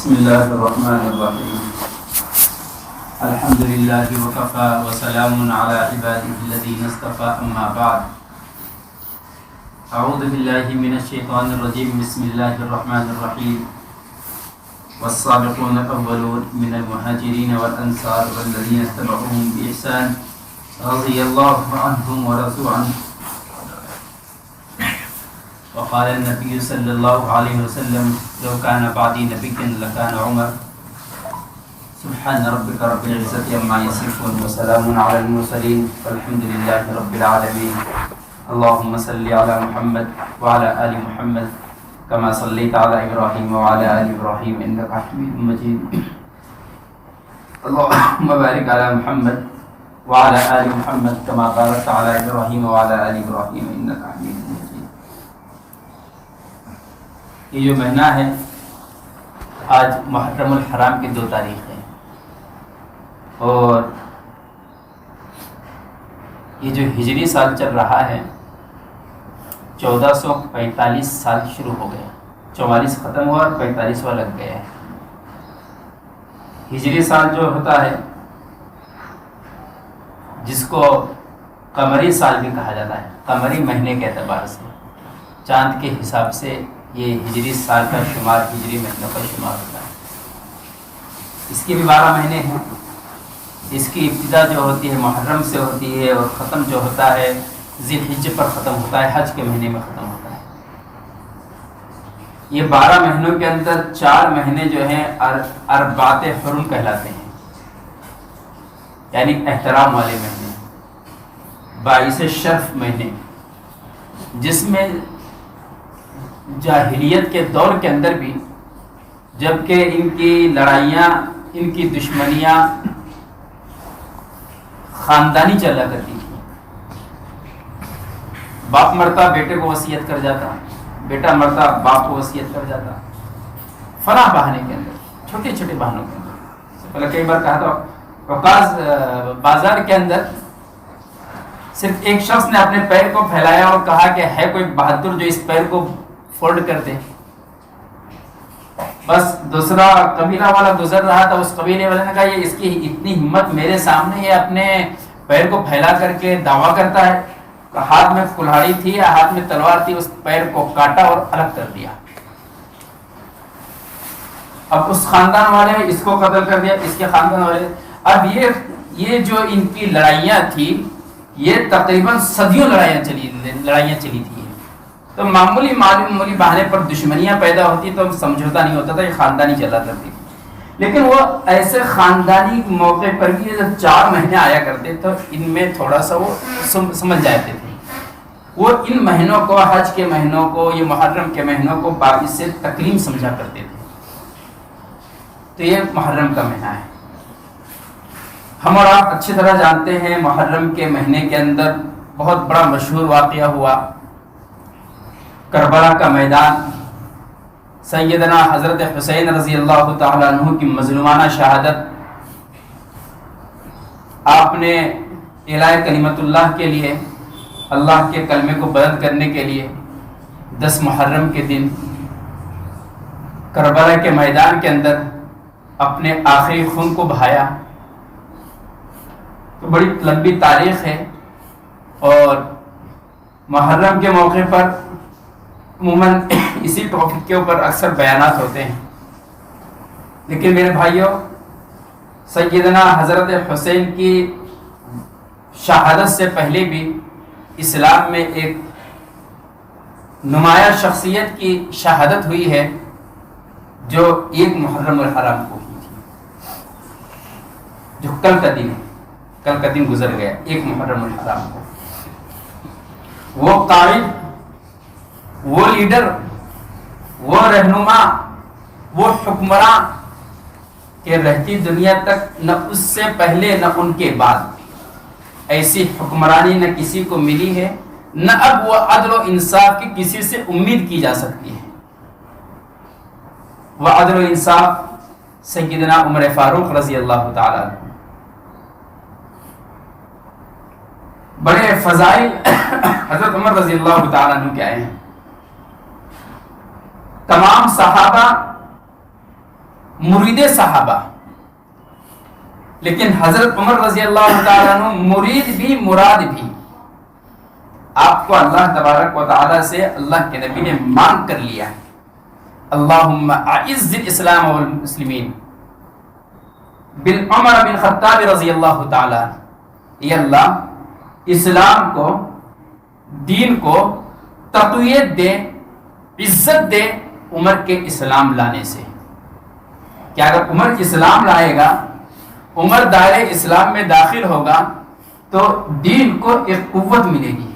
بسم الله الرحمن الرحيم الحمد لله وكفى وسلام على عباده الذين اصطفى أما بعد أعوذ بالله من الشيطان الرجيم بسم الله الرحمن الرحيم والسابقون الأولون من المهاجرين والأنصار والذين اتبعوهم بإحسان رضي الله عنهم ورضوا عنه وقال النبي صلى الله عليه وسلم لو كان بعدي نبي لكان عمر سبحان ربك رب العزة عما يصفون وسلام على المرسلين والحمد لله رب العالمين اللهم صل على محمد وعلى آل محمد كما صليت على إبراهيم وعلى آل إبراهيم إنك حميد مجيد اللهم بارك على محمد وعلى آل محمد كما باركت على إبراهيم وعلى آل إبراهيم إنك حميد مجيد. یہ جو مہینہ ہے آج محرم الحرام کی 2 تاریخ ہے اور یہ جو ہجری سال چل رہا ہے 1445 سال شروع ہو گیا، 44 ختم ہوا اور 45واں لگ گیا ہے. ہجری سال جو ہوتا ہے جس کو قمری سال بھی کہا جاتا ہے، قمری مہینے کے اعتبار سے چاند کے حساب سے یہ ہجری سال کا شمار ہجری مہینوں کا شمار ہوتا ہے. اس کے بھی 12 مہینے ہیں. اس کی ابتدا جو ہوتی ہے محرم سے ہوتی ہے اور ختم جو ہوتا ہے ذی الحجہ پر ختم ہوتا ہے، حج کے مہینے میں ختم ہوتا ہے. یہ 12 مہینوں کے اندر 4 مہینے جو ہیں اربعۃ حرم کہلاتے ہیں، یعنی احترام والے مہینے، باعث شرف مہینے، جس میں جاہلیت کے دور کے اندر بھی جبکہ ان کی لڑائیاں، ان کی دشمنیاں خاندانی چلا کرتی تھی. باپ مرتا بیٹے کو وصیت کر جاتا، بیٹا مرتا باپ کو وصیت کر جاتا، فلاں بہانے کے اندر، چھوٹے چھوٹے بہانوں کے اندر. پہلے کئی بار کہا تھا عکاظ بازار کے اندر صرف ایک شخص نے اپنے پیر کو پھیلایا اور کہا کہ ہے کوئی بہادر جو اس پیر کو فولڈ کر دے. بس دوسرا قبیلہ والا گزر رہا تھا، اس قبیلے والے نے کہا یہ اس کی اتنی ہمت میرے سامنے یہ اپنے پیر کو پھیلا کر کے دعویٰ کرتا ہے. ہاتھ میں کلہاڑی تھی یا ہاتھ میں تلوار تھی، اس پیر کو کاٹا اور الگ کر دیا. اب اس خاندان والے اس کو قتل کر دیا، اس کے خاندان والے. اب یہ جو ان کی لڑائیاں تھی یہ تقریباً صدیوں لڑائیاں چلی تھی. تو معمولی بہانے پر دشمنیاں پیدا ہوتی تو سمجھوتا نہیں ہوتا تھا، یہ خاندانی چلا کرتی تھی. لیکن وہ ایسے خاندانی موقع پر بھی جب 4 مہینے آیا کرتے تو ان میں تھوڑا سا وہ سمجھ جاتے تھے. وہ ان مہینوں کو، حج کے مہینوں کو، یہ محرم کے مہینوں کو باعث تکریم سمجھا کرتے تھے. تو یہ محرم کا مہینہ ہے. ہم اور آپ اچھی طرح جانتے ہیں محرم کے مہینے کے اندر بہت بڑا مشہور واقعہ ہوا، کربلا کا میدان. سیدنا حضرت حسین رضی اللہ تعالی عنہ کی مظلومانہ شہادت. آپ نے اعلاء کلمت اللہ کے لیے، اللہ کے کلمے کو بلند کرنے کے لیے 10 محرم کے دن کربلا کے میدان کے اندر اپنے آخری خون کو بہایا. تو بڑی لمبی تاریخ ہے اور محرم کے موقع پر عموماً اسی ٹاپک کے اوپر اکثر بیانات ہوتے ہیں. لیکن میرے بھائیوں، سیدنا حضرت حسین کی شہادت سے پہلے بھی اسلام میں ایک نمایاں شخصیت کی شہادت ہوئی ہے جو 1 محرم الحرام کو ہوئی تھی، جو کل کا دن گزر گیا. 1 محرم الحرام کو وہ قائد، وہ لیڈر، وہ رہنما، وہ حکمراں کہ رہتی دنیا تک نہ اس سے پہلے نہ ان کے بعد ایسی حکمرانی نہ کسی کو ملی ہے، نہ اب وہ عدل و انصاف کی کسی سے امید کی جا سکتی ہے. وہ عدل و انصاف سیدنا عمر فاروق رضی اللہ تعالیٰ عنہ. بڑے فضائل حضرت عمر رضی اللہ تعالیٰ عنہ کے آئے ہیں. تمام صحابہ مرید صحابہ، لیکن حضرت عمر رضی اللہ تعالیٰ عنہ مرید بھی مراد بھی، آپ کو اللہ تبارک و تعالیٰ سے اللہ کے نبی نے مانگ کر لیا، اللہم اعز الاسلام والمسلمین بالعمر بن خطاب رضی اللہ تعالیٰ، یہ اللہ اسلام کو، دین کو تقویت دے، عزت دے عمر کے اسلام لانے سے۔ کہ اگر عمر اسلام لائے گا، عمر دائرہ اسلام میں داخل ہوگا تو دین کو ایک قوت ملے گی،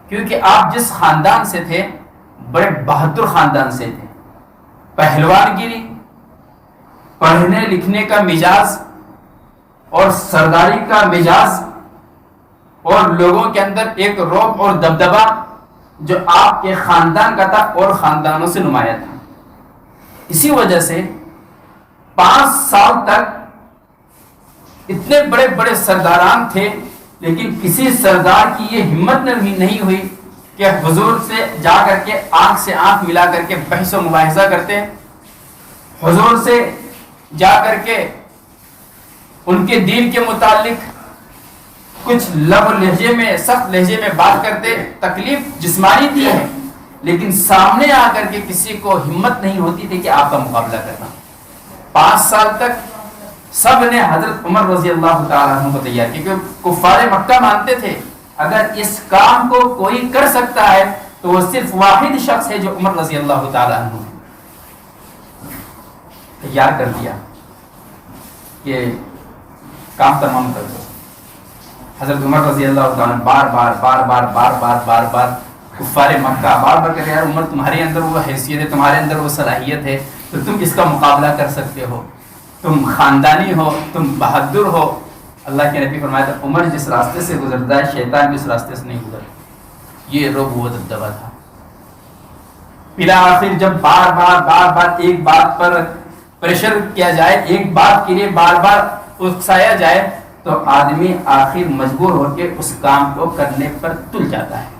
کیونکہ آپ جس خاندان سے تھے بڑے بہادر خاندان سے تھے، پہلوان گیری، پڑھنے لکھنے کا مزاج اور سرداری کا مزاج، اور لوگوں کے اندر ایک رعب اور دبدبا جو آپ کے خاندان کا تھا اور خاندانوں سے نمایاں تھا۔ اسی وجہ سے 5 سال تک اتنے بڑے بڑے سرداران تھے، لیکن کسی سردار کی یہ ہمت نہیں ہوئی کہ حضور سے جا کر کے آنکھ سے آنکھ ملا کر کے بحث و مباحثہ کرتے، حضور سے جا کر کے ان کے دین کے متعلق کچھ لب لہجے میں، سخت لہجے میں بات کرتے۔ تکلیف جسمانی تھی ہے، لیکن سامنے آ کر کے کسی کو ہمت نہیں ہوتی تھی کہ آپ کا مقابلہ کرنا۔ 5 سال تک سب نے حضرت عمر رضی اللہ تعالیٰ عنہ کو تیار کیا، کیونکہ کفار مکہ مانتے تھے اگر اس کام کو کوئی کر سکتا ہے تو وہ صرف واحد شخص ہے جو عمر رضی اللہ تعالیٰ عنہ تیار کر دیا کہ کام تمام کر دو۔ حضرت عمر رضی اللہ تعالیٰ بار کفار مکہ بار کہتے ہیں، یار عمر تمہارے اندر وہ حیثیت ہے، تمہارے اندر وہ صلاحیت ہے، تو تم اس کا مقابلہ کر سکتے ہو، تم خاندانی ہو، تم بہادر ہو۔ اللہ کے نبی فرمایا تھا عمر جس راستے سے گزرتا ہے شیطان بھی اس راستے سے نہیں گزرتا۔ یہ رعب و دبدبا تھا۔ بلا آخر جب بار ایک بات پر پریشر کیا جائے، ایک بات کے لیے بار بار اکسایا جائے، تو آدمی آخر مجبور ہو کے اس کام کو کرنے پر تل جاتا ہے۔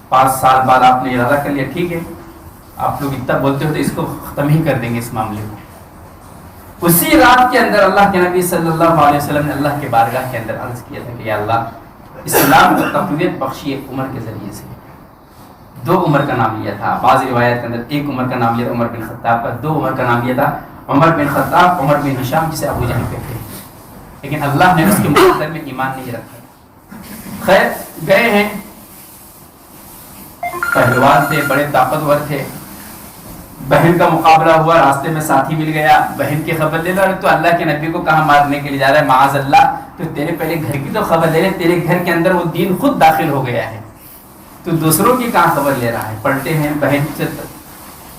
5 سال بعد آپ نے ارادہ کر لیا، ٹھیک ہے آپ لوگ اتنا بولتے ہو تو اس کو ختم ہی کر دیں گے اس معاملے کو۔ اسی رات کے اندر اللہ کے نبی صلی اللہ علیہ وسلم نے اللہ کے بارگاہ کے اندر عرض کیا تھا کہ یا اللہ اسلام کو تقویت بخشیے عمر کے ذریعے سے۔ 2 عمر کا نام لیا تھا، بعض روایت کے اندر 1 عمر کا نام لیا تھا عمر بن خطاب کا، 2 عمر کا نام لیا تھا عمر بن خطاب، عمر بن ہشام جسے ابو جہل کہتے ہیں، لیکن اللہ نے اس کے مقدر میں ایمان نہیں رکھا۔ خیر گئے ہیں، پہلوان تھے، بڑے طاقتور تھے، بہن کا مقابلہ ہوا، راستے میں ساتھی مل گیا، بہن کی خبر لے لو، تو اللہ کے نبی کو کہاں مارنے کے لیے جا رہا ہے معاذ اللہ، تو تیرے پہلے گھر کی تو خبر لے لے، تیرے گھر کے اندر وہ دین خود داخل ہو گیا ہے، تو دوسروں کی کہاں خبر لے رہا ہے۔ پلٹے ہیں، بہن سے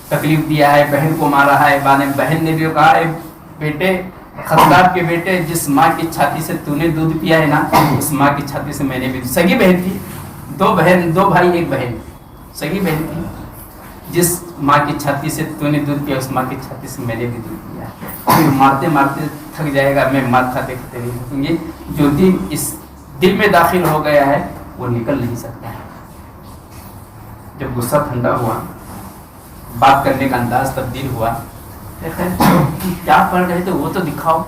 تکلیف دیا ہے، بہن کو مارا ہے، بہن نے بھی کہا ہے بیٹے خطاب کے بیٹے، جس ماں کی چھاتی سے تو نے دودھ پیا ہے نا، اس ماں کی چھاتی سے میں نے بھی، سگی بہن تھی، 2 بھائی 1 بہن، سگی بہن تھی، جس ماں کی چھاتی سے تو نے دودھ پیا اس ماں کی چھاتی سے میں نے بھی دودھ پیا۔ مارتے مارتے تھک جائے گا، میں مار کھاتے کھاتے نہیں تھکوں گی، جو دین اس دل میں داخل ہو گیا ہے وہ نکل نہیں سکتا ہے۔ جب غصہ ٹھنڈا ہوا، بات کرنے کا انداز تبدیل ہوا، کیا پڑھ رہے تھے وہ تو دکھاؤ،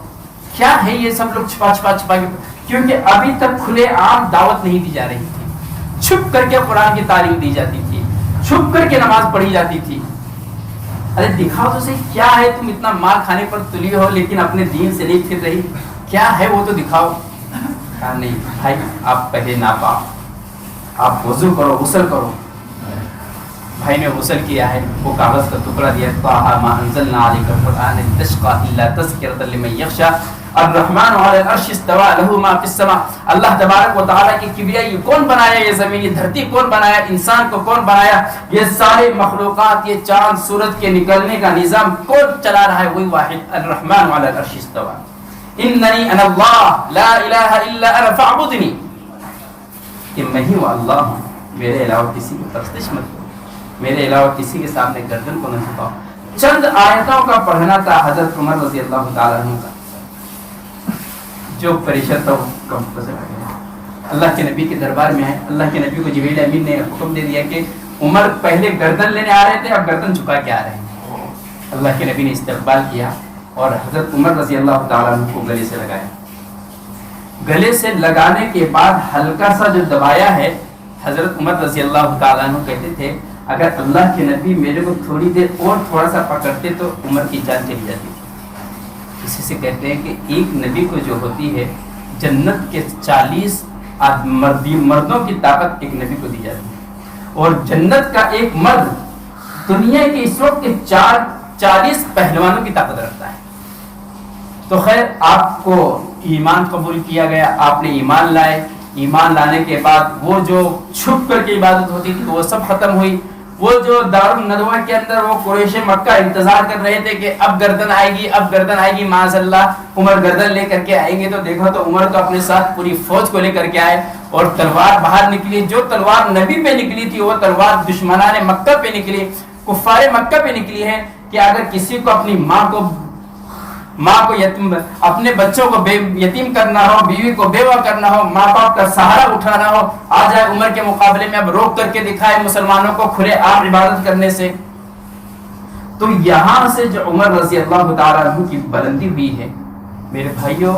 کیا ہے یہ سب لوگ چھپا کے، کیونکہ ابھی تک کھلے عام دعوت نہیں دی جا رہی تھی، چھپ کر کے قرآن کی تعلیم دی جاتی تھی، چھپ کر کے نماز پڑھی جاتی تھی۔ ارے دکھاؤ تو صحیح کیا ہے، تم اتنا مار کھانے پر تلی ہو لیکن اپنے دین سے نہیں پھر رہی، کیا ہے وہ تو دکھاؤ۔ کہا نہیں بھائی آپ پہلے ناپاک، آپ وضو کرو، غسل کرو۔ بھائی نے غسل کیا ہے، وہ کاغذ کا ٹکڑا دیا، طٰہٰ مَا أَنزَلْنَا عَلَيْكَ الْقُرْآنَ لِتَشْقَىٰ إِلَّا تَذْكِرَةً لِمَن يَخْشَىٰ الرحمن علی العرش استوى له ما في السماء۔ اللہ تبارک و تعالیٰ کی کبریائی کون بنایا، یہ زمین یہ دھرتی کون بنایا، انسان کو کون بنایا، یہ سارے مخلوقات، یہ چاند سورج کے نکلنے کا نظام کون چلا رہا ہے، وہی واحد الرحمن علی العرش استوى۔ اننی انا اللہ لا الہ الا انا فاعبدنی، کہ میں ہی وہ اللہ ہوں، میرے علاوہ کسی کو پرستش مت کرو، میرے علاوہ کسی کے سامنے گردن کو نہ جھکاؤ۔ چند آیتوں کا پڑھنا تھا حضرت عمر رضی اللہ تعالیٰ عنہ کا، جو پریشر تھا وہ کم گزر گیا۔ اللہ کے نبی کے دربار میں آئے، اللہ کے نبی کو جبریل امین نے حکم دے دیا کہ عمر پہلے گردن لینے آ رہے تھے، اب گردن جھکا کے آ رہے ہیں۔ اللہ کے نبی نے استقبال کیا اور حضرت عمر رضی اللہ تعالیٰ عنہ کو گلے سے لگایا. گلے سے لگانے کے بعد ہلکا سا جو دبایا ہے، حضرت عمر رضی اللہ تعالیٰ عنہ کہتے تھے اگر اللہ کے نبی میرے کو تھوڑی دیر اور تھوڑا سا پکڑتے تو عمر کی جان چلی جاتی تھی. اسی سے کہتے ہیں کہ ایک نبی کو جو ہوتی ہے جنت کے 40 مردوں کی طاقت ایک نبی کو دی جاتی ہے، اور جنت کا ایک مرد دنیا کے اس وقت کے 40 پہلوانوں کی طاقت رکھتا ہے. تو خیر آپ کو ایمان قبول کیا گیا، آپ نے ایمان لائے. ایمان لانے کے بعد وہ جو چھپ کر کے عبادت ہوتی تھی وہ سب ختم ہوئی. وہ جو دار الندوہ کے اندر وہ قریش مکہ انتظار کر رہے تھے کہ اب گردن آئے گی، اب گردن آئے گی، معاذ اللہ عمر گردن لے کر کے آئیں گے. تو دیکھو تو عمر تو اپنے ساتھ پوری فوج کو لے کر کے آئے اور تلوار باہر نکلی. جو تلوار نبی پہ نکلی تھی وہ تلوار دشمنان مکہ پہ نکلی، کفار مکہ پہ نکلی ہے کہ اگر کسی کو اپنی ماں کو یتیم، اپنے بچوں کو یتیم کرنا ہو، بیوی کو بیوہ کرنا ہو، ماں باپ کا سہارا اٹھانا ہو، آ جائے عمر کے مقابلے میں اب روک کر کے دکھائے مسلمانوں کو کھلے عام عبادت کرنے سے. تو یہاں سے جو عمر رضی اللہ تعالیٰ عنہ کی بلندی ہوئی ہے میرے بھائیوں،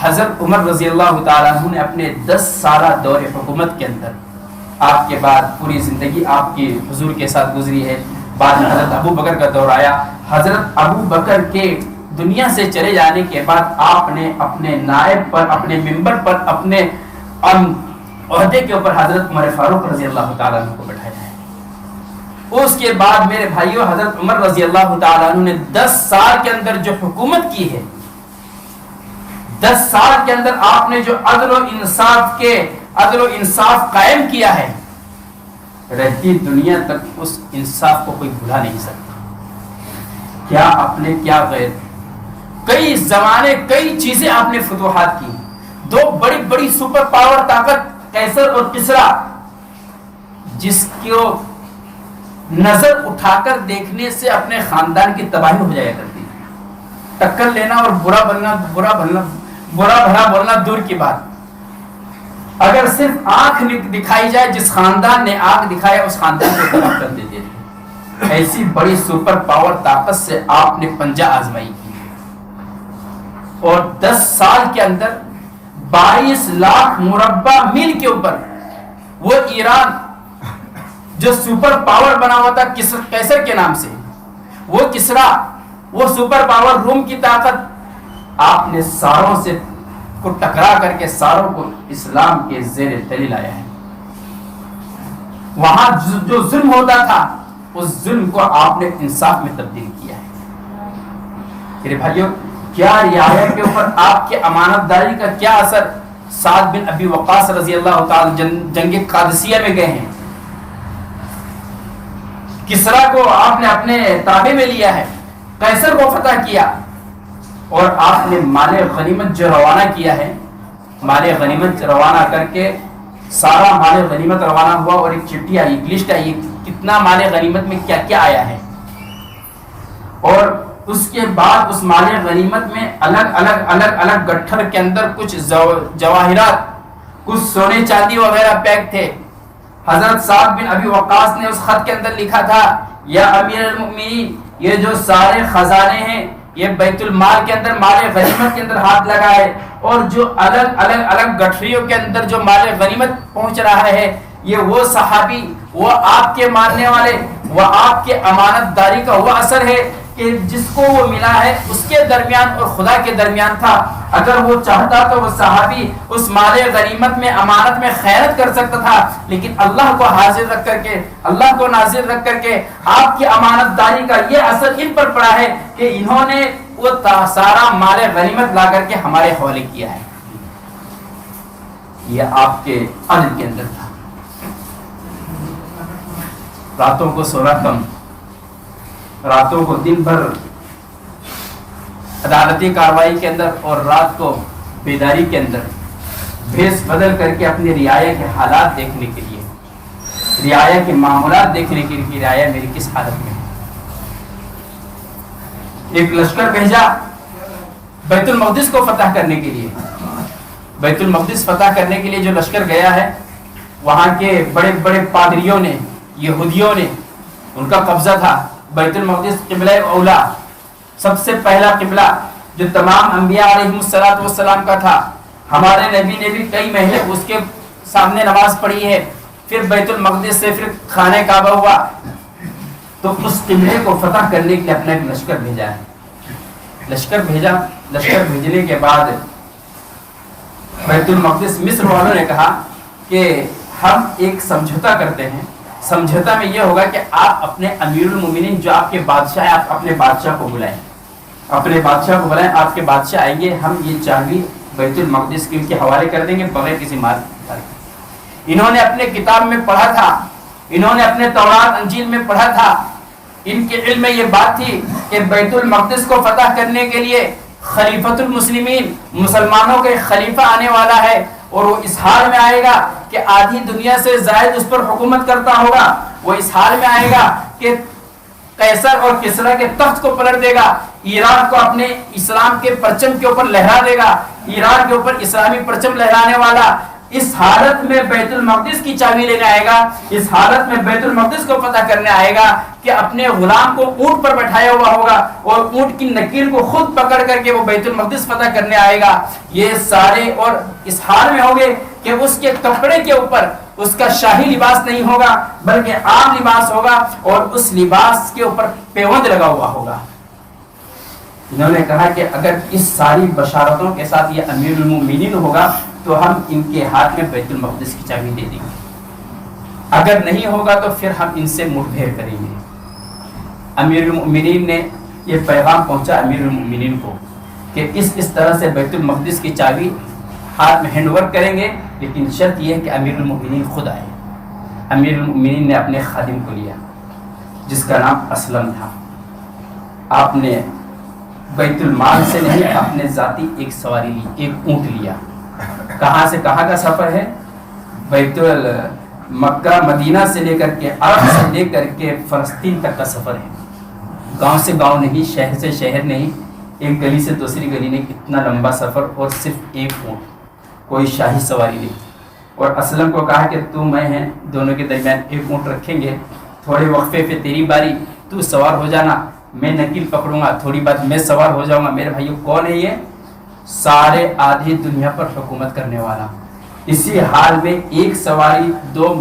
حضرت عمر رضی اللہ تعالیٰ عنہ نے اپنے 10 سالہ دور حکومت کے اندر، آپ کے بعد پوری زندگی آپ کی حضور کے ساتھ گزری ہے. بعد میں حضرت ابو بکر کا دور آیا. حضرت ابو بکر کے دنیا سے چلے جانے کے بعد آپ نے اپنے نائب پر، اپنے ممبر پر، اپنے عہدے کے اوپر حضرت عمر فاروق رضی اللہ تعالیٰ عنہ کو بٹھایا ہے. اس کے بعد میرے بھائیوں حضرت عمر رضی اللہ تعالیٰ عنہ نے 10 سال کے اندر جو حکومت کی ہے، 10 سال کے اندر آپ نے جو عدل و انصاف قائم کیا ہے، رہتی دنیا تک اس انصاف کو کوئی بھلا نہیں سکتا. کیا اپنے کیا غیر، کئی زمانے، کئی چیزیں آپ نے فتوحات کی. 2 بڑی بڑی سپر پاور طاقت قیصر اور کسریٰ، جس کو نظر اٹھا کر دیکھنے سے اپنے خاندان کی تباہی ہو جایا کرتی. ٹکر لینا اور برا بھلا بولنا دور کی بات، اگر صرف آنکھ دکھائی جائے، جس خاندان نے آنکھ دکھایا اس خاندان کو تباہ کر دیتے تھے. ایسی بڑی سپر پاور طاقت سے آپ نے پنجہ آزمائی کی اور 10 سال کے اندر 22 لاکھ مربع میل کے اوپر وہ ایران جو سپر پاور بنا ہوا تھا قیصر کے نام سے، وہ کسریٰ، وہ سپر پاور روم کی طاقت، آپ نے ساروں سے کو ٹکرا کر کے ساروں کو اسلام کے زیر تلی لایا ہے. وہاں جو ظلم ہوتا تھا اس ظلم کو آپ نے انصاف میں تبدیل کیا ہے. میرے بھائیوں، کیا رعایا کے اوپر آپ کے امانت داری کا کیا اثر. سعد بن ابی وقاص رضی اللہ تعالی جنگ قادسیہ میں گئے ہیں، کسریٰ کو آپ نے اپنے تابع میں لیا ہے، قیصر کو فتح کیا، اور آپ نے مال غنیمت جو روانہ کیا ہے، مال غنیمت روانہ کر کے سارا مال غنیمت روانہ ہوا اور ایک چٹھی آئی، ایک لسٹ آئی کتنا مال غنیمت میں کیا کیا آیا ہے. اور اس کے بعد اس مال غنیمت میں الگ گٹھر کے اندر کچھ جواہرات، کچھ سونے چاندی وغیرہ پیک تھے. حضرت سعد بن ابی وقاص نے اس خط کے اندر لکھا تھا، یا امیر المؤمنین، یہ جو سارے خزانے ہیں یہ بیت المال کے اندر، مال غنیمت کے اندر ہاتھ لگائے، اور جو الگ گٹھریوں کے اندر جو مال غنیمت پہنچ رہا ہے، یہ وہ صحابی، وہ آپ کے ماننے والے، وہ آپ کے امانت داری کا وہ اثر ہے کہ جس کو وہ ملا ہے اس کے درمیان اور خدا کے درمیان تھا. اگر وہ چاہتا تو وہ صحابی اس مال غنیمت میں، امانت میں خیانت کر سکتا تھا، لیکن اللہ کو حاضر رکھ کر کے، اللہ کو ناظر رکھ کر کے آپ کی امانت داری کا یہ اثر ان پر پڑا ہے کہ انہوں نے وہ سارا مال غنیمت لا کر کے ہمارے حوالے کیا ہے. یہ آپ کے عدل کے اندر تھا. راتوں کو سونا کم، راتوں کو دن بھر عدالتی کاروائی کے اندر اور رات کو بیداری کے اندر بھیس بدل کر کے اپنے رعایا کے حالات دیکھنے کے لیے، رعایا کے معاملات دیکھنے کے لیے رعایا میری کس حالت میں ہے. ایک لشکر بھیجا بیت المقدس کو فتح کرنے کے لیے. بیت المقدس فتح کرنے کے لیے جو لشکر گیا ہے، وہاں کے بڑے بڑے پادریوں نے، یہودیوں نے، ان کا قبضہ تھا، بیت المقدس قبلہ اولا، سب سے پہلا قبلہ جو تمام انبیاء علیہ السلام کا تھا. ہمارے نبی نے بھی کئی مہینے اس کے سامنے نماز پڑھی ہے. پھر بیت المقدس سے پھر خانہ کعبہ ہوا. تو اس قبلے کو فتح کرنے کے لیے اپنا ایک لشکر بھیجا ہے. لشکر بھیجنے کے بعد بیت المقدس مصر والوں نے کہا کہ ہم ایک سمجھوتا کرتے ہیں. سمجھوتا میں یہ ہوگا کہ آپ اپنے امیر المومنین جو آپ کے بادشاہ ہیں، آپ اپنے بادشاہ کو بلائیں، اپنے بادشاہ کو بلائیں. آپ کے بادشاہ آئیں گے، ہم یہ چابی بیت المقدس کے ان کے حوالے کر دیں گے بغیر کسی مال. انہوں نے اپنے کتاب میں پڑھا تھا، انہوں نے اپنے تورات انجیل میں پڑھا تھا، ان کے علم میں یہ بات تھی کہ بیت المقدس کو فتح کرنے کے لیے خلیفۃ المسلمین، مسلمانوں کے خلیفہ آنے والا ہے، اور وہ اس حال میں آئے گا کہ آدھی دنیا سے زائد اس پر حکومت کرتا ہوگا. وہ اس حال میں آئے گا کہ قیصر اور کسریٰ کے تخت کو پلٹ دے گا، ایران کو اپنے اسلام کے پرچم کے اوپر لہرا دے گا، ایران کے اوپر اسلامی پرچم لہرانے والا. اس حالت میں بیت المقدس کی چابی لینے آئے گا، اس حالت میں بیت المقدس کو فتح کرنے آئے گا کہ اپنے غلام کو اونٹ پر بٹھایا ہوا ہوگا اور اونٹ کی نکیل کو خود پکڑ کر کے وہ بیت المقدس فتح کرنے آئے گا. یہ سارے اور اس حال میں ہوگے کہ اس کے کپڑے کے اوپر اس کا شاہی لباس نہیں ہوگا بلکہ عام لباس ہوگا، اور اس لباس کے اوپر پیوند لگا ہوا ہوگا. انہوں نے کہا کہ اگر اس ساری بشارتوں کے ساتھ یہ امیر المومنین ہوگا تو ہم ان کے ہاتھ میں بیت المقدس کی چابی دے دیں گے، اگر نہیں ہوگا تو پھر ہم ان سے مٹبھیڑ کریں گے. امیر المومنین نے یہ پیغام پہنچا امیر المومنین کو کہ اس طرح سے بیت المقدس کی چابی ہاتھ میں ہینڈ اوور کریں گے، لیکن شرط یہ ہے کہ امیر المومنین خود آئے. امیر المومنین نے اپنے خادم کو لیا جس کا نام اسلم تھا. آپ نے بیت المال سے نہیں، اپنے ذاتی ایک سواری لی، ایک اونٹ لیا. کہاں سے کہاں کا سفر ہے؟ بیت مکہ مدینہ سے لے کر کے عرب سے لے کر کے فلسطین تک کا سفر ہے. گاؤں سے گاؤں نہیں، شہر سے شہر نہیں، ایک گلی سے دوسری گلی نہیں، اتنا لمبا سفر اور صرف ایک اونٹ، کوئی شاہی سواری نہیں. اور اسلم کو کہا کہ تو میں ہیں، دونوں کے درمیان ایک اونٹ رکھیں گے، تھوڑے وقفے پہ تیری باری، تو سوار ہو جانا، میں نکیل پکڑوں گا، تھوڑی بات میں سوار ہو جاؤں گا. میرے بھائیو کون ہے یہ؟ سارے آدھی دنیا پر حکومت کرنے والا. اسی حال میں ایک سواری دو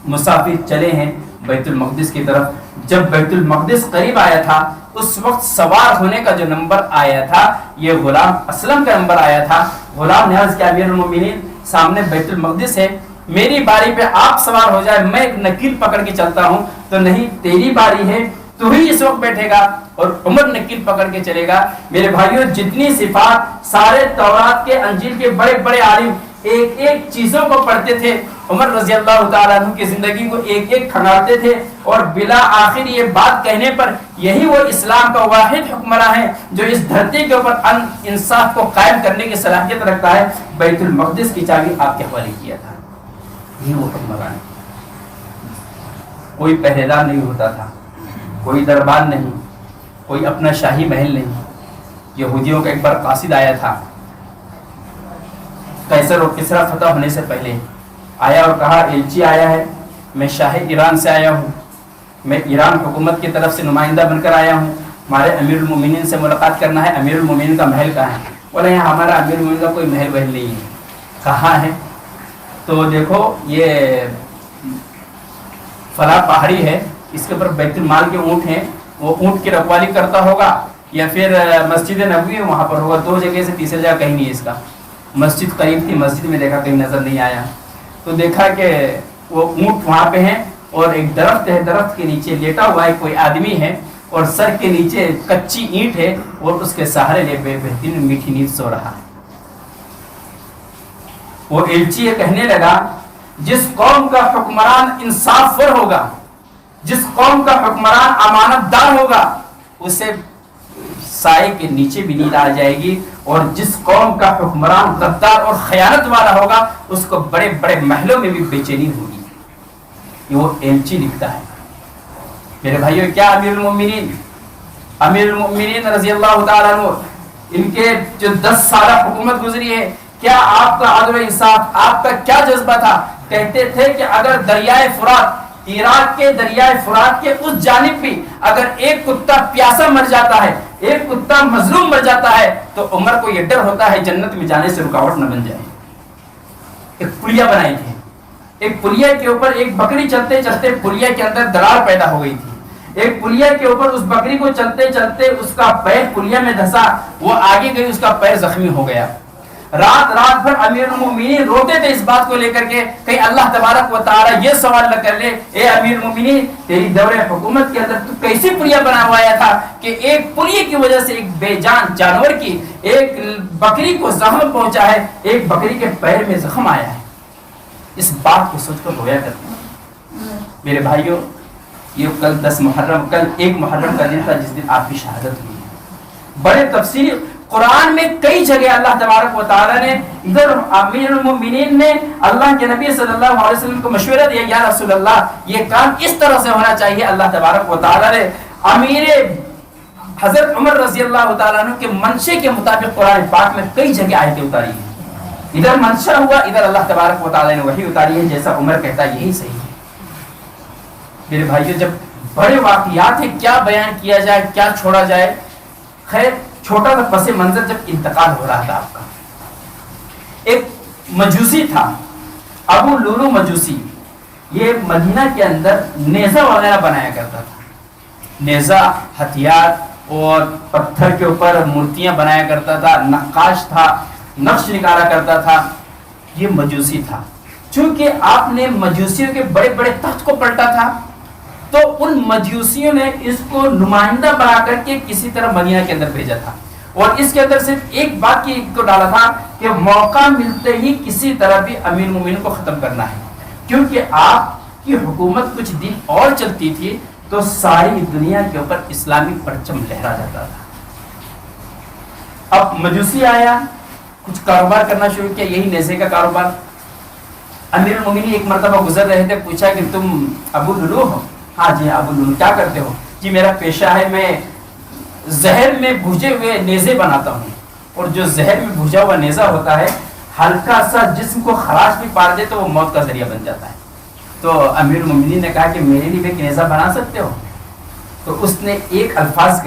مسافر چلے ہیں بیت المقدس کی طرف. جب بیت المقدس قریب آیا تھا اس وقت سوار ہونے کا جو نمبر آیا تھا یہ غلام اسلم کا نمبر آیا تھا. غلام نے عرض کیا امیر المومنین سامنے بیت المقدس ہے، میری باری پہ آپ سوار ہو جائے، میں ایک نکیل پکڑ کے چلتا ہوں. تو نہیں، تیری باری ہے، تو ہی اس وقت بیٹھے گا اور عمر نکیل پکڑ کے چلے گا. میرے بھائیوں جتنی صفات سارے تورات کے انجیل کے بڑے بڑے عالم ایک ایک چیزوں کو پڑھتے تھے، عمر رضی اللہ تعالیٰ عنہ کی زندگی کو ایک ایک کھنگالتے تھے، اور بلا آخر یہ بات کہنے پر یہی وہ اسلام کا واحد حکمراں ہے جو اس دھرتی کے اوپر انصاف کو قائم کرنے کی صلاحیت رکھتا ہے. بیت المقدس کی چابی آپ کے حوالے کیا تھا. یہ وہ حکمراں ہے. کوئی پہرے دار نہیں ہوتا تھا، کوئی دربار نہیں، کوئی اپنا شاہی محل نہیں. یہودیوں کا ایک بار قاصد آیا تھا، قیصر اور کسریٰ فتح ہونے سے پہلے آیا اور کہا ایلچی آیا ہے، میں شاہ ایران سے آیا ہوں، میں ایران حکومت کی طرف سے نمائندہ بن کر آیا ہوں، ہمارے امیر المومنین سے ملاقات کرنا ہے. امیر المومنین کا محل کہاں ہے؟ بولے یہاں ہمارا امیر المومنین کا کوئی محل وحل نہیں ہے. کہاں ہے؟ تو دیکھو یہ فلاں پہاڑی ہے، اس کے اوپر بیت المال کے اونٹ ہیں، وہ اونٹ کی رکھوالی کرتا ہوگا، یا پھر مسجد نبوی وہاں پر ہوگا. دو جگہ سے تیسری جگہ کہیں نہیں ہے اس کا. مسجد قریب تھی، مسجد میں دیکھا کہیں نظر نہیں آیا. تو دیکھا کہ وہ اونٹ وہاں پہ ہیں اور ایک درخت ہے، درخت کے نیچے لیٹا ہوا ہے کوئی آدمی ہے، اور سر کے نیچے کچی اینٹ ہے اور اس کے سہارے لے بہترین میٹھی نیند سو رہا ہے. وہ ایلچی یہ کہنے لگا جس قوم کا حکمران انصاف ور ہوگا، جس قوم کا حکمران امانت دار ہوگا، اسے سائے کے نیچے بھی نیند آ جائے گی، اور جس قوم کا حکمران غدار اور خیانت والا ہوگا اس کو بڑے بڑے محلوں میں بھی بے چینی ہوگی. یہ وہ ایلچی لکھتا ہے. میرے بھائیو کیا امیر المؤمنین رضی اللہ تعالیٰ عنہ ان کے جو 10 سالہ حکومت گزری ہے، کیا آپ کا عدل و انصاف، آپ کا کیا جذبہ تھا؟ کہتے تھے کہ اگر دریائے فرات عراق کے دریائے فرات کے اس جانب بھی اگر ایک کتا پیاسا مر جاتا ہے، ایک کتا مظلوم مر جاتا ہے، تو عمر کو یہ ڈر ہوتا ہے جنت میں جانے سے رکاوٹ نہ بن جائے۔ ایک پلیا بنائی تھی، ایک پلیا کے اوپر ایک بکری چلتے چلتے پلیا کے اندر درار پیدا ہو گئی تھی، ایک پلیا کے اوپر اس بکری کو چلتے چلتے اس کا پیر پلیا میں دھسا، وہ آگے گئی، اس کا پیر زخمی ہو گیا۔ رات بھر امیر المومنین روتے تھے اس بات کو لے کر کے کہیں اللہ تبارک و تعالی یہ سوال نہ کر لے، اے امیر المومنین تیری دور حکومت کے اندر تو کیسی پلیا بناوایا تھا کہ ایک پلیے کی وجہ سے ایک بے جان جانور کی، ایک بکری کو زخم پہنچا ہے، ایک بکری کے پیر میں زخم آیا ہے۔ اس بات کو سوچ کر رویا کرتے ہیں۔ میرے بھائیوں، یہ کل 10 محرم، کل 1 محرم کا دن تھا جس دن آپ کی شہادت ہوئی ہے۔ بڑے تفصیلی قرآن میں کئی جگہ اللہ تبارک و تعالی نے، ادھر امیر المومنین نے اللہ کے نبی صلی اللہ علیہ وسلم کو مشورہ دیا، یا رسول اللہ یہ کام اس طرح سے ہونا چاہیے۔ اللہ تبارک و تعالی نے امیر حضرت عمر رضی اللہ تعالیٰ عنہ کے منشے کے مطابق قرآن پاک میں کئی جگہ آیتیں اتاری ہیں۔ ادھر منشا ہوا، ادھر اللہ تبارک و تعالی نے وحی اتاری ہے، جیسا عمر کہتا ہے یہی صحیح ہے۔ میرے بھائیو، جب بڑے واقعات ہیں کیا بیان کیا جائے، کیا چھوڑا جائے۔ خیر، چھوٹا سا پس منظر جب انتقال ہو رہا تھا آپ کا، ایک مجوسی تھا، ابو لولو مجوسی، یہ مدینہ کے اندر نیزہ وغیرہ بنایا کرتا تھا، نیزہ، ہتھیار اور پتھر کے اوپر مورتیاں بنایا کرتا تھا، نقاش تھا، نقش نکالا کرتا تھا، یہ مجوسی تھا۔ چونکہ آپ نے مجوسیوں کے بڑے بڑے تخت کو پلٹا تھا، تو ان مجوسیوں نے اس کو نمائندہ بنا کر کے کسی طرح مدینہ کے اندر بھیجا تھا، اور اس کے اندر صرف ایک بات کی کو ڈالا تھا کہ موقع ملتے ہی کسی طرح بھی امیر المومنین کو ختم کرنا ہے، کیونکہ آپ کی حکومت کچھ دن اور چلتی تھی تو ساری دنیا کے اوپر اسلامی پرچم لہرا جاتا تھا۔ اب مجوسی آیا، کچھ کاروبار کرنا شروع کیا، یہی نیزے کا کاروبار۔ امیر المومنین ایک مرتبہ گزر رہے تھے، پوچھا کہ تم ابو لولو ہو؟ ہاں جی ابو لولو، کیا کرتے ہو؟ جی میرا پیشہ ہے، میں زہر میں بھوجے ہوئے نیزے بناتا ہوں، اور جو زہر میں بھوجا ہوا نیزہ ہوتا ہے ہلکا سا جسم کو خراش بھی پار دے تو وہ موت کا ذریعہ بن جاتا ہے۔ تو امیر المومنین نے کہا کہ میرے لیے بھی ایک نیزہ بنا سکتے ہو؟ تو اس نے ایک الفاظ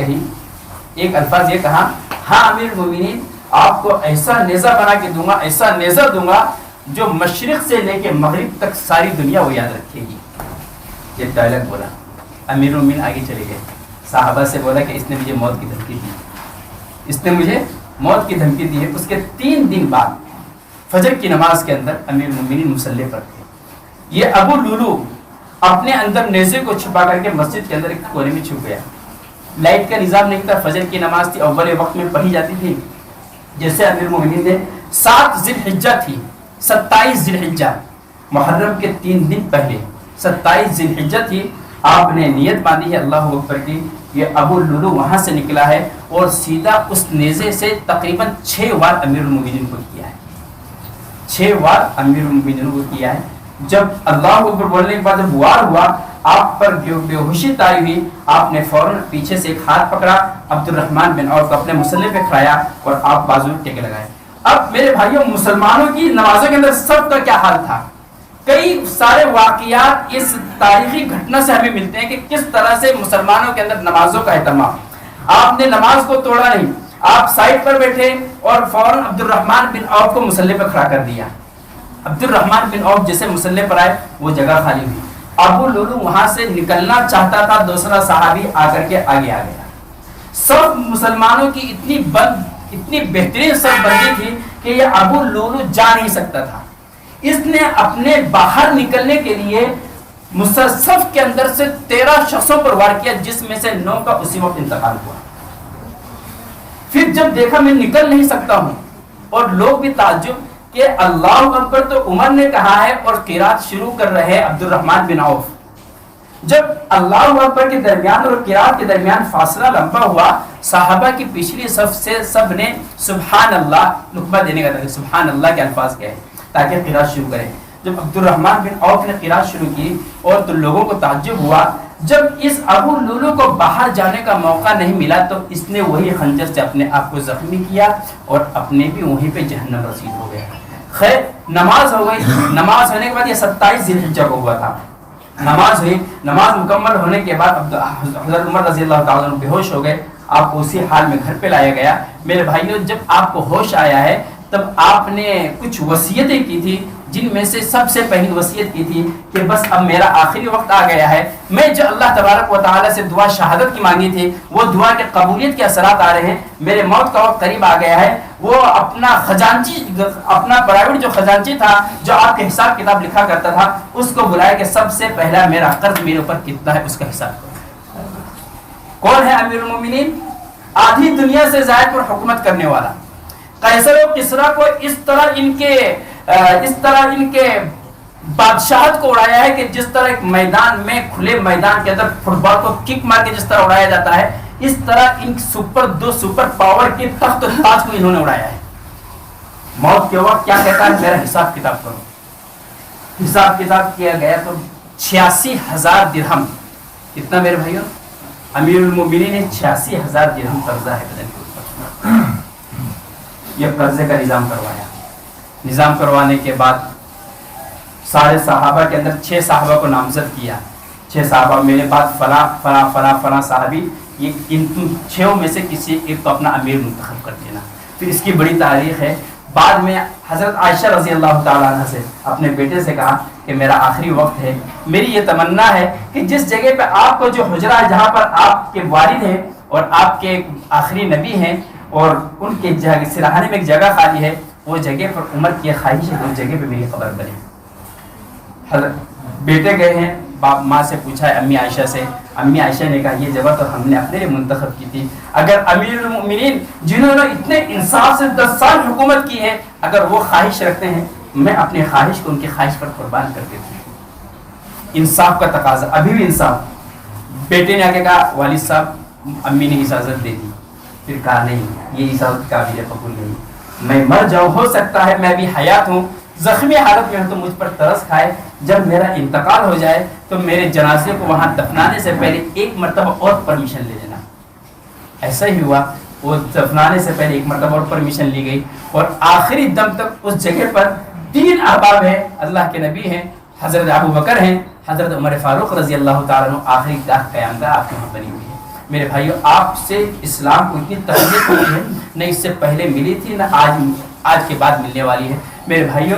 یہ کہا، ہاں امیر المومنین، آپ کو ایسا نیزہ بنا کے دوں گا، ایسا نیزہ دوں گا جو مشرق سے لے کے مغرب تک ساری دنیا وہ یاد رکھے گی۔ یہ ڈائلاگ بولا، امیر المومنین آگے چلے گئے، صحابہ سے بولا کہ اس نے مجھے موت کی دھمکی دی، اس نے مجھے موت کی دھمکی دی ہے۔ اس کے 3 دن بعد فجر کی نماز کے اندر امیر المومنین مصلی پر تھے۔ یہ ابو لولو اپنے اندر نیزے کو چھپا کر کے مسجد کے اندر ایک کونے میں چھپ گیا۔ لائٹ کا نظام نہیں تھا، فجر کی نماز تھی، اول وقت میں پڑھی جاتی تھی۔ جیسے امیر المومنین نے 7 ذی الحجہ تھی، 27 ذی الحجہ، محرم کے 3 دن پہلے 27 ذی الحجہ تھی، آپ نے نیت باندھی ہے اللہ اکبر کی۔ یہ ابو لولو وہاں سے نکلا ہے اور سیدھا اس نیزے سے تقریباً 6 وار امیر المومنین کو کیا ہے، 6 وار امیر المومنین کو کیا ہے۔ جب اللہ اکبر بولنے کے بعد جب وار ہوا، آپ پر جو بے ہوشی تاری ہوئی، آپ نے فوراً پیچھے سے ایک ہاتھ پکڑا، عبد الرحمن بن عوف کو اپنے مسلح پہ کھڑایا اور آپ بازو ٹیکے لگائے۔ اب میرے بھائیوں، مسلمانوں کی نمازوں کے اندر سب کا کیا حال تھا؟ کئی سارے واقعات اس تاریخی گھٹنا سے ہمیں ملتے ہیں کہ کس طرح سے مسلمانوں کے اندر نمازوں کا اہتمام۔ آپ نے نماز کو توڑا نہیں، آپ سائڈ پر بیٹھے اور فوراً عبد الرحمن بن عوف کو مسلح پہ کھڑا کر دیا۔ عبد الرحمن بن عوف جیسے مسلح پر آئے، وہ جگہ خالی ہوئی۔ ابو لولو وہاں سے نکلنا چاہتا تھا، دوسرا صحابی آ کر کے آگے آ گیا۔ سب مسلمانوں کی اتنی بہترین صف بندی تھی کہ یہ ابو لولو جا نہیں سکتا تھا۔ اس نے اپنے باہر نکلنے کے لیے صف کے اندر سے 13 شخصوں پر وار کیا، جس میں سے 9 کا اسی وقت انتقال ہوا۔ پھر جب دیکھا میں نکل نہیں سکتا ہوں، اور لوگ بھی تعجب کہ اللہ اکبر تو عمر نے کہا ہے اور قرات شروع کر رہے عبد الرحمن بن عوف۔ جب اللہ اکبر کے درمیان اور قرات کے درمیان فاصلہ لمبا ہوا، صحابہ کی پچھلی صف سے سب نے سبحان اللہ نقبہ دینے کا تھا، سبحان اللہ کے الفاظ کہے تاکہ قرات شروع کریں۔ جب عبد الرحمن بن عوف نے قرات شروع کی اور تو لوگوں کو تعجب ہوا، جب اس ابو لولو کو باہر جانے کا موقع نہیں ملا تو اس نے وہی خنجر سے اپنے آپ کو زخمی کیا اور اپنے بھی وہیں پہ جہنم رسید ہو گیا۔ خیر، نماز ہو گئی۔ نماز ہونے کے بعد یہ 27 ذی الحجہ کو ہوا تھا۔ نماز ہوئی, نماز مکمل ہونے کے بعد حضرت عمر رضی اللہ تعالیٰ عنہ بے ہوش ہو گئے. آپ کو اسی حال میں گھر پہ لایا گیا. میرے بھائیوں, جب آپ کو ہوش آیا ہے تب آپ نے کچھ وصیتیں کی تھی, جن میں سے سب سے پہلی وصیت کی تھی کہ بس اب میرا آخری وقت آ گیا ہے. میں جو اللہ تبارک و تعالیٰ سے دعا شہادت کی مانگی تھی, وہ دعا کے قبولیت کے اثرات آ رہے ہیں. میرے موت کا وقت قریب آ گیا ہے. وہ اپنا خزانچی, اپنا پرائیویٹ جو خزانچی تھا, جو آپ کے حساب کتاب لکھا کرتا تھا, اس کو بلایا کہ سب سے پہلا میرا قرض میرے اوپر کتنا ہے اس کا حساب کرو. کون ہے امیر المومنین؟ آدھی دنیا سے زائد پر حکومت کرنے والا. قیصر و کسریٰ کو اس طرح ان کے بادشاہت کو اڑایا ہے کہ جس طرح ایک میدان میں, کھلے میدان کے اندر فٹ بال کو کک مار کے جس طرح اڑایا جاتا ہے, اس طرح ان دو سپر پاور کے تخت و تاج کو انہوں نے اڑایا ہے. موت کے وقت کیا کہتا ہے؟ میرا حساب کتاب کرو. حساب کتاب کیا گیا تو 86,000 درہم. کتنا میرے بھائیوں؟ امیر المومنین نے 86,000 درہم قرضہ ہے بدن کے اوپر. یہ قرضے کا نظام کروایا. نظام کروانے کے بعد سارے صحابہ کے اندر 6 صحابہ کو نامزد کیا. 6 صحابہ میرے بعد فلاں فلاں فلاں فلاں صحابی, یہ ان 6 میں سے کسی ایک کو اپنا امیر منتخب کر دینا. پھر اس کی بڑی تاریخ ہے. بعد میں حضرت عائشہ رضی اللہ تعالیٰ عنہ سے اپنے بیٹے سے کہا کہ میرا آخری وقت ہے, میری یہ تمنا ہے کہ جس جگہ پہ آپ کو جو حجرہ ہے, جہاں پر آپ کے والد ہیں اور آپ کے آخری نبی ہیں اور ان کے سرحانے میں ایک جگہ خالی ہے, وہ جگہ پر عمر کی خواہش ہے اس جگہ پہ میری قبر بنے. حضرت بیٹے گئے ہیں, باپ ماں سے پوچھا ہے امی عائشہ سے. امی عائشہ نے کہا یہ جگہ تو ہم نے اپنے لیے منتخب کی تھی. اگر امیر المؤمنین جنہوں نے اتنے انصاف سے 10 سال حکومت کی ہے, اگر وہ خواہش رکھتے ہیں, میں اپنی خواہش کو ان کی خواہش پر قربان کر دیتی ہوں. انصاف کا تقاضا, ابھی بھی انصاف. بیٹے نے آگے کہا والد صاحب امی نے اجازت دے دی. پھر کہا نہیں, یہ اجازت قابل قبول نہیں, میں مر جاؤں, ہو سکتا ہے میں بھی حیات ہوں, زخمی حالت میں ہوں تو مجھ پر ترس کھائے, جب میرا انتقال ہو جائے تو میرے جنازے کو وہاں دفنانے سے پہلے ایک مرتبہ اور پرمیشن لے لینا. ایسا ہی ہوا, وہ دفنانے سے پہلے ایک مرتبہ اور پرمیشن لی گئی, اور آخری دم تک اس جگہ پر 3 احباب ہیں, اللہ کے نبی ہیں, حضرت ابو بکر ہیں, حضرت عمر فاروق رضی اللہ تعالیٰ عنہ, آخری قیام گاہ آپ کے وہاں بنی ہوئی ہے. میرے بھائیو, آپ سے اسلام کو اتنی تربیت ہوئی ہے, نہ اس سے پہلے ملی تھی, نہ آج کے بعد ملنے والی ہے. میرے بھائیو,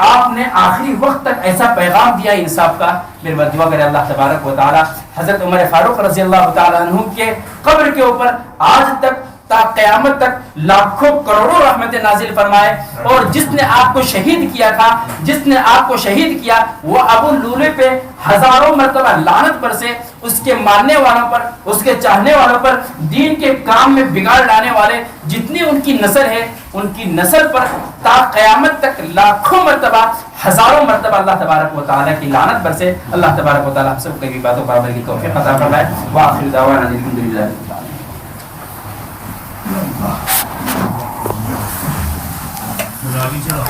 آپ نے آخری وقت تک ایسا پیغام دیا انصاف کا. میرے بعد دعا کرے اللہ تبارک و تعالی حضرت عمر فاروق رضی اللہ تعالیٰ عنہ کے قبر کے اوپر آج تک تا قیامت تک لاکھوں کروڑوں رحمت نازل فرمائے. اور جس نے آپ کو شہید کیا تھا, جس نے آپ کو شہید کیا, وہ ابو لولے پہ ہزاروں مرتبہ لعنت برسے. اس کے ماننے والوں پر, اس کے چاہنے والوں پر, دین کے کام میں بگاڑ لانے والے جتنی ان کی نسل ہے, ان کی نسل پر تا قیامت تک لاکھوں مرتبہ, ہزاروں مرتبہ اللہ تبارک و تعالیٰ کی لعنت برسے. اللہ تبارک و تعالیٰ ہم سب کی باتوں پر عمل کی توفیق عطا فرمائے. وآخر دعوانا الحمدللہ. چلو